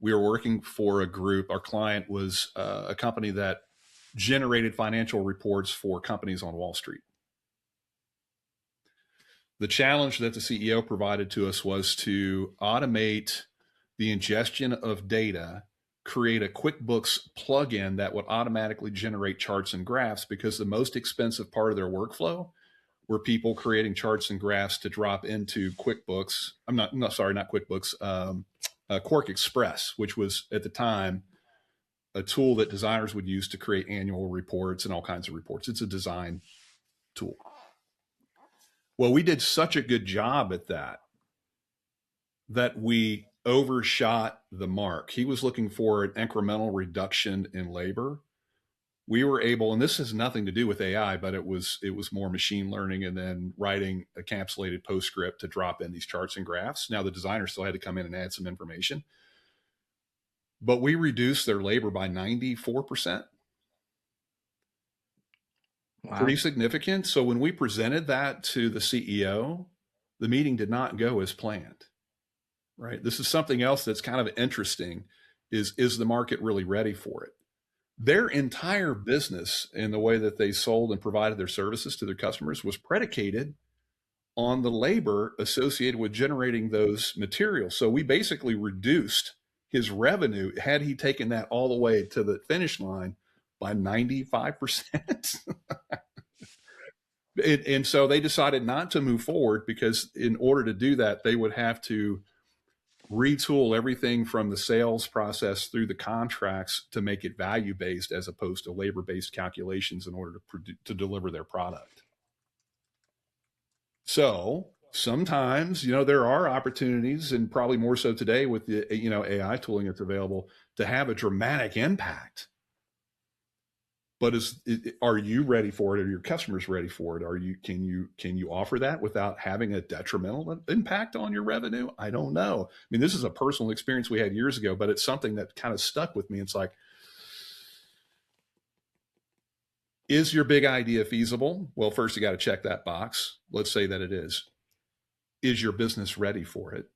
We were working for a group. Our client was a company that generated financial reports for companies on Wall Street. The challenge that the CEO provided to us was to automate the ingestion of data, create a QuickBooks plugin that would automatically generate charts and graphs, because the most expensive part of their workflow were people creating charts and graphs to drop into QuickBooks. Not QuickBooks, Quark Express, which was at the time a tool that designers would use to create annual reports and all kinds of reports. It's a design tool. Well, we did such a good job at that we overshot the mark. He was looking for an incremental reduction in labor. We were able, and this has nothing to do with AI, but it was more machine learning and then writing a encapsulated PostScript to drop in these charts and graphs. Now the designer still had to come in and add some information, but we reduced their labor by 94%. Wow. Pretty significant. So when we presented that to the CEO, the meeting did not go as planned. Right. This is something else that's kind of interesting is the market really ready for it? Their entire business and the way that they sold and provided their services to their customers was predicated on the labor associated with generating those materials. So we basically reduced his revenue, had he taken that all the way to the finish line, by 95%. And so they decided not to move forward, because in order to do that, they would have to retool everything from the sales process through the contracts to make it value-based as opposed to labor-based calculations in order to deliver their product. So sometimes, there are opportunities, and probably more so today with the, AI tooling that's available, to have a dramatic impact. But are you ready for it? Are your customers ready for it? Can you offer that without having a detrimental impact on your revenue? I don't know. I mean, this is a personal experience we had years ago, but it's something that kind of stuck with me. It's like, is your big idea feasible? Well, first you got to check that box. Let's say that it is. Is your business ready for it?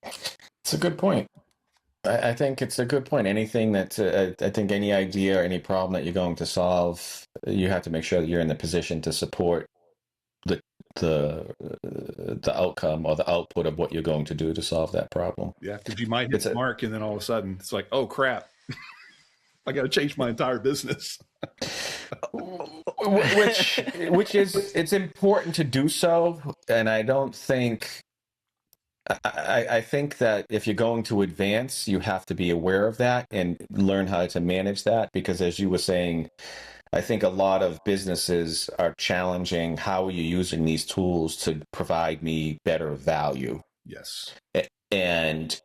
It's a good point. I think it's a good point. Anything that I think any idea or any problem that you're going to solve, you have to make sure that you're in the position to support the outcome or the output of what you're going to do to solve that problem. Yeah, because you might hit the mark, and then all of a sudden it's like, oh crap. I got to change my entire business. which is, it's important to do so. And I don't think, I think that if you're going to advance, you have to be aware of that and learn how to manage that. Because as you were saying, I think a lot of businesses are challenging, how are you using these tools to provide me better value? Yes. And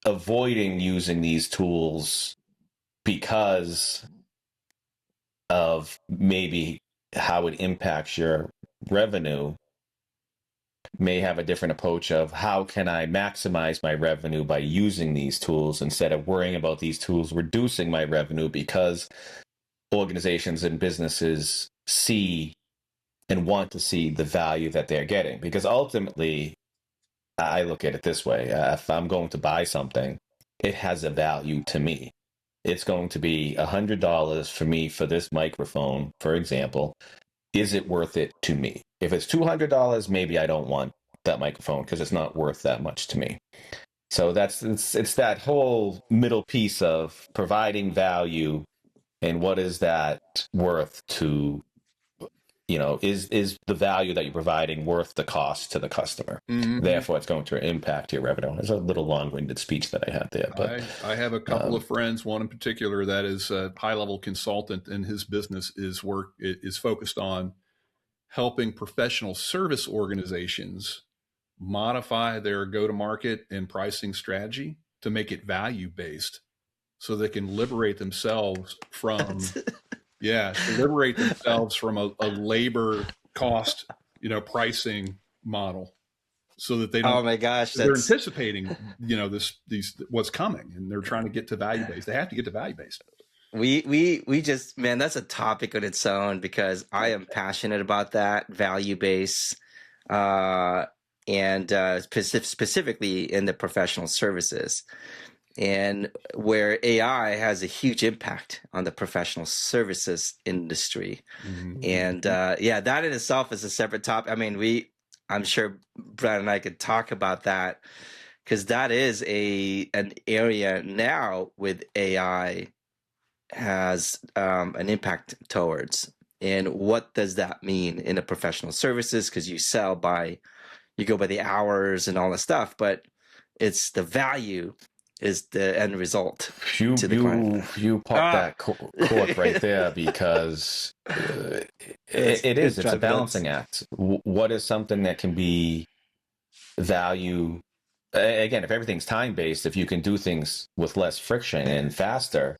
avoiding using these tools because of maybe how it impacts your revenue may have a different approach of how can I maximize my revenue by using these tools instead of worrying about these tools reducing my revenue, because organizations and businesses see and want to see the value that they're getting. Because ultimately, I look at it this way. If I'm going to buy something, it has a value to me. It's going to be $100 for me for this microphone, for example. Is it worth it to me? If it's $200, maybe I don't want that microphone because it's not worth that much to me. So it's that whole middle piece of providing value, and what is that worth to, is the value that you're providing worth the cost to the customer? Mm-hmm. Therefore, it's going to impact your revenue. It's a little long-winded speech that I had there. But I have a couple of friends, one in particular that is a high-level consultant, and his business is focused on helping professional service organizations modify their go-to-market and pricing strategy to make it value-based, so they can liberate themselves from a labor cost, pricing model, so that they don't. Oh my gosh, they're anticipating, these what's coming, and they're trying to get to value based. They have to get to value based. We just, man, that's a topic on its own, because I am passionate about that value base, and specifically in the professional services. And where AI has a huge impact on the professional services industry. Mm-hmm. And that in itself is a separate topic. I mean, I'm sure Brad and I could talk about that, because that is an area now with AI has an impact towards. And what does that mean in the professional services? Because you go by the hours and all the stuff, but it's the value is the end result. You pop that cork right there, because it's a balancing act. What is something that can be value? Again, if everything's time-based, if you can do things with less friction and faster,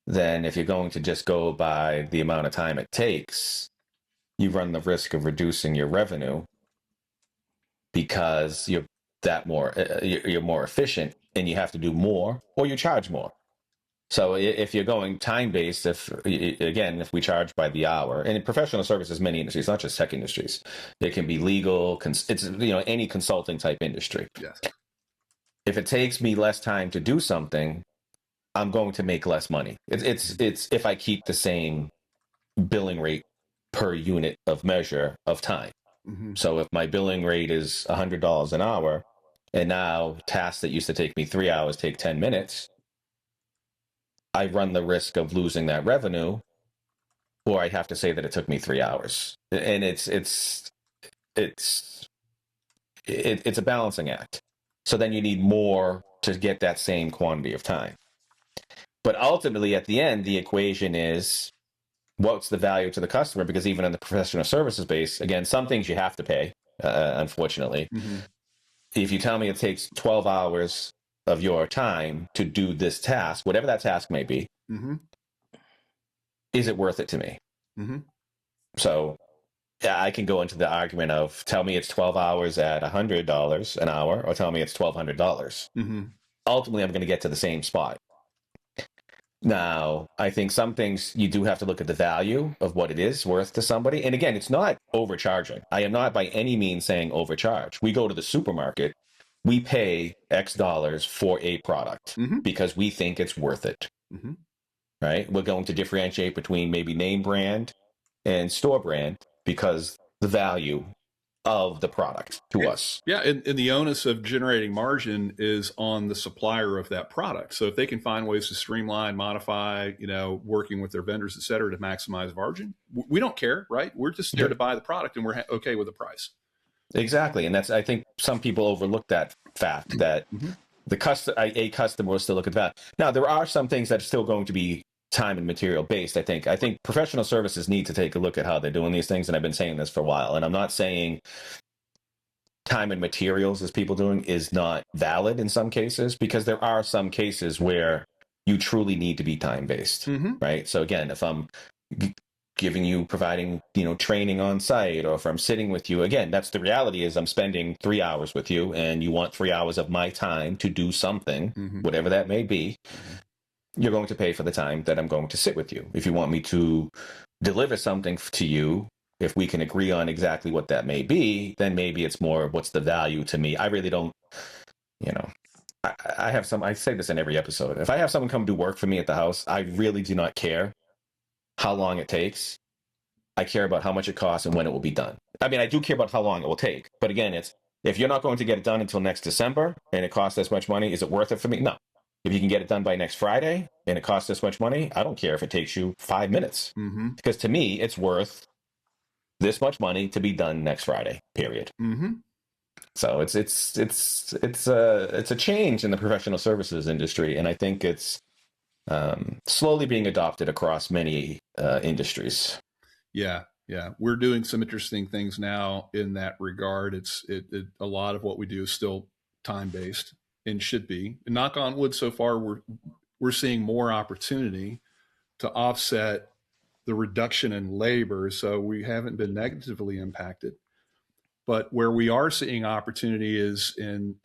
then if you're going to just go by the amount of time it takes, you run the risk of reducing your revenue, because you're more efficient and you have to do more, or you charge more. So if you're going time-based, if we charge by the hour, and in professional services, many industries, not just tech industries, it can be legal, it's any consulting type industry. Yes. If it takes me less time to do something, I'm going to make less money. It's if I keep the same billing rate per unit of measure of time. Mm-hmm. So if my billing rate is $100 an hour, and now tasks that used to take me 3 hours take 10 minutes, I run the risk of losing that revenue, or I have to say that it took me 3 hours. And it's a balancing act. So then you need more to get that same quantity of time. But ultimately, at the end, the equation is, what's the value to the customer? Because even in the professional services base, again, some things you have to pay, unfortunately. Mm-hmm. If you tell me it takes 12 hours of your time to do this task, whatever that task may be, mm-hmm. is it worth it to me? Mm-hmm. So I can go into the argument of, tell me it's 12 hours at $100 an hour, or tell me it's $1,200. Mm-hmm. Ultimately, I'm going to get to the same spot. Now, I think some things you do have to look at the value of what it is worth to somebody. And again, it's not overcharging. I am not by any means saying overcharge. We go to the supermarket, we pay X dollars for a product, mm-hmm. because we think it's worth it. Mm-hmm. Right? We're going to differentiate between maybe name brand and store brand, because the value of the product to us. Yeah, and the onus of generating margin is on the supplier of that product. So if they can find ways to streamline, modify, working with their vendors, et cetera, to maximize margin, we don't care, right? We're just there to buy the product, and we're okay with the price. Exactly, and I think some people overlook that fact that a customer will still look at that. Now, there are some things that are still going to be time and material based. I think professional services need to take a look at how they're doing these things, and I've been saying this for a while. And I'm not saying time and materials, as people doing, is not valid in some cases, because there are some cases where you truly need to be time based, right? So again, if I'm providing training on site, or if I'm sitting with you, again, that's the reality, is I'm spending 3 hours with you, and you want 3 hours of my time to do something, whatever that may be. You're going to pay for the time that I'm going to sit with you. If you want me to deliver something to you, if we can agree on exactly what that may be, then maybe it's more, what's the value to me? I really don't, I say this in every episode. If I have someone come do work for me at the house, I really do not care how long it takes. I care about how much it costs and when it will be done. I mean, I do care about how long it will take. But again, if you're not going to get it done until next December and it costs this much money, is it worth it for me? No. If you can get it done by next Friday and it costs this much money, I don't care if it takes you 5 minutes. Because to me, it's worth this much money to be done next Friday, period. So it's a change in the professional services industry, and I think it's slowly being adopted across many industries. Yeah, we're doing some interesting things now in that regard. A lot of what we do is still time based and should be. And knock on wood, so far we're seeing more opportunity to offset the reduction in labor, so we haven't been negatively impacted. But where we are seeing opportunity is in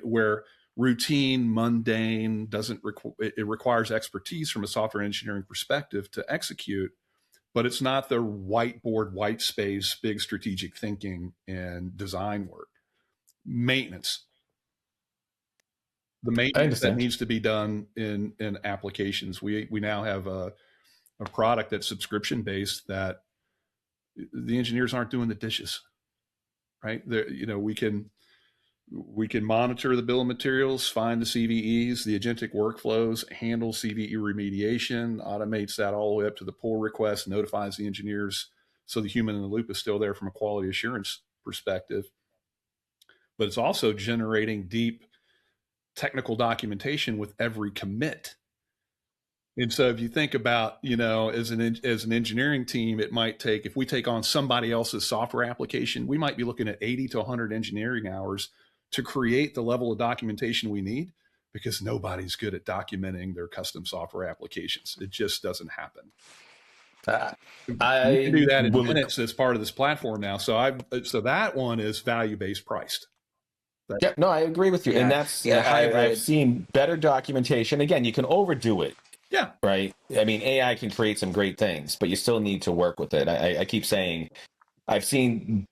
where routine, mundane it requires expertise from a software engineering perspective to execute, but it's not the whiteboard, white space, big strategic thinking and design work. Maintenance. The maintenance that needs to be done in applications. We now have a product that's subscription based that the engineers aren't doing the dishes, right? We can monitor the bill of materials, find the CVEs, the agentic workflows, handle CVE remediation, automates that all the way up to the pull request, notifies the engineers, so the human in the loop is still there from a quality assurance perspective. But it's also generating deep technical documentation with every commit. And so if you think about, as an engineering team, it might take, if we take on somebody else's software application, we might be looking at 80 to 100 engineering hours to create the level of documentation we need, because nobody's good at documenting their custom software applications. It just doesn't happen. You can do that in minutes as part of this platform now. So that one is value-based priced. Yeah, no, I agree with you. Yeah. And that's, I've seen better documentation. Again, you can overdo it. Yeah. Right. I mean, AI can create some great things, but you still need to work with it. I keep saying I've seen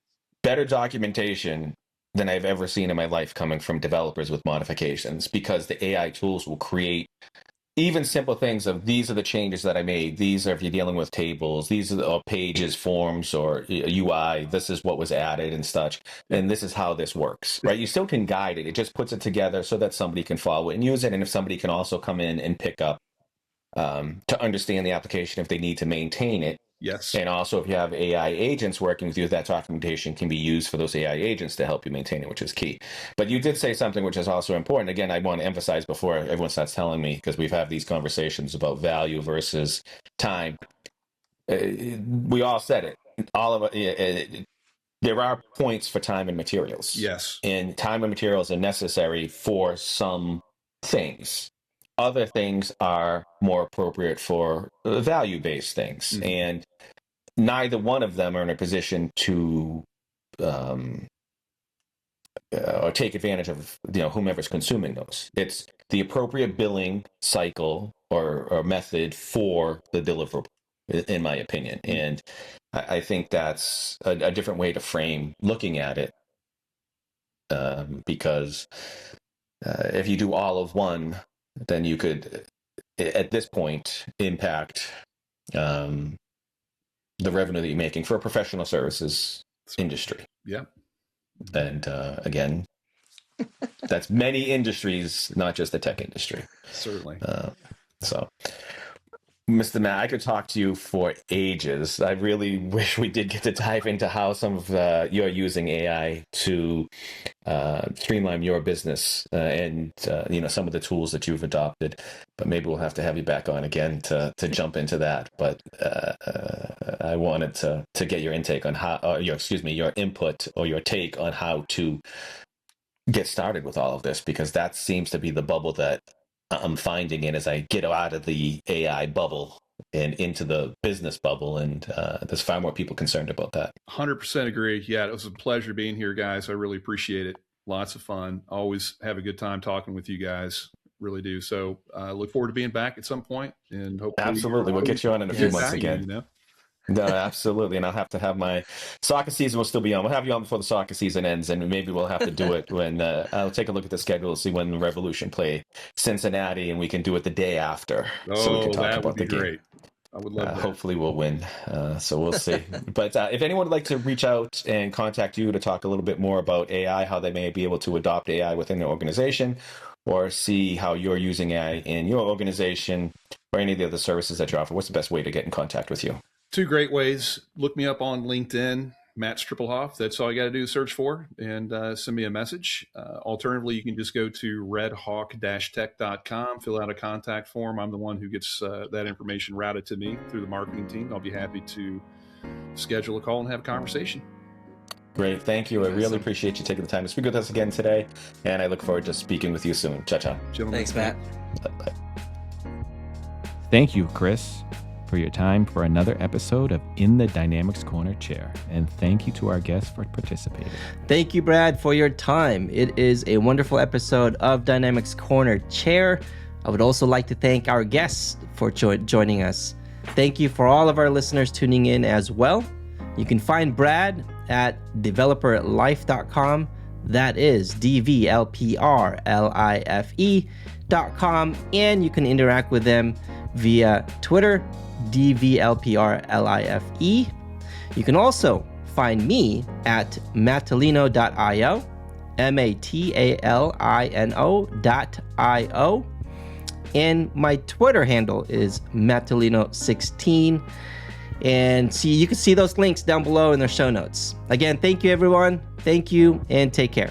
better documentation than I've ever seen in my life coming from developers with modifications, because the AI tools will create even simple things of, these are the changes that I made. These are, if you're dealing with tables, these are the pages, forms, or UI, this is what was added and such. And this is how this works, right? You still can guide it. It just puts it together so that somebody can follow it and use it. And if somebody can also come in and pick up to understand the application if they need to maintain it. Yes. And also, if you have AI agents working with you, that documentation can be used for those AI agents to help you maintain it, which is key. But you did say something which is also important. Again, I want to emphasize before everyone starts telling me, because we've had these conversations about value versus time. We all said it. All of it. There are points for time and materials. Yes. And time and materials are necessary for some things. Other things are more appropriate for value-based things, and neither one of them are in a position to or take advantage of whomever's consuming those. It's the appropriate billing cycle or method for the deliverable, in my opinion, and I think that's a different way to frame looking at it, because if you do all of one, then you could, at this point, impact the revenue that you're making for professional services industry. Yeah. And again, that's many industries, not just the tech industry. Certainly. So, Mr. Matt, I could talk to you for ages. I really wish we did get to dive into how some of you're using AI to streamline your business and some of the tools that you've adopted. But maybe we'll have to have you back on again to jump into that. But I wanted to get your intake on your input or your take on how to get started with all of this, because that seems to be the bubble that I'm finding in as I get out of the AI bubble and into the business bubble. And there's far more people concerned about that. 100% agree. Yeah, it was a pleasure being here, guys. I really appreciate it. Lots of fun. Always have a good time talking with you guys. Really do. So look forward to being back at some point. And hopefully, absolutely, we'll get you on in a few months again. You know? No, absolutely. And I'll have to have my soccer season will still be on. We'll have you on before the soccer season ends, and maybe we'll have to do it when I'll take a look at the schedule to see when the Revolution play Cincinnati, and we can do it the day after. So we can talk about the game. Great. I would love that. Hopefully we'll win. So we'll see. But if anyone would like to reach out and contact you to talk a little bit more about AI, how they may be able to adopt AI within their organization, or see how you're using AI in your organization, or any of the other services that you offer, what's the best way to get in contact with you? 2 great ways. Look me up on LinkedIn, Matt Strippelhoff. That's all you got to do is search for and send me a message. Alternatively, you can just go to redhawk-tech.com, fill out a contact form. I'm the one who gets that information routed to me through the marketing team. I'll be happy to schedule a call and have a conversation. Great. Thank you. I really appreciate you taking the time to speak with us again today. And I look forward to speaking with you soon. Ciao, ciao. Thanks, Matt. Bye-bye. Thank you, Kris, for your time for another episode of In the Dynamics Corner Chair. And thank you to our guests for participating. Thank you, Brad, for your time. It is a wonderful episode of Dynamics Corner Chair. I would also like to thank our guests for joining us. Thank you for all of our listeners tuning in as well. You can find Brad at developerlife.com. That is DVLPRLIFE.com. And you can interact with them via Twitter, DVLPRLIFE. You can also find me at matalino.io, MATALINO.io. And my Twitter handle is matalino16. And you can see those links down below in the show notes. Again, thank you, everyone. Thank you, and take care.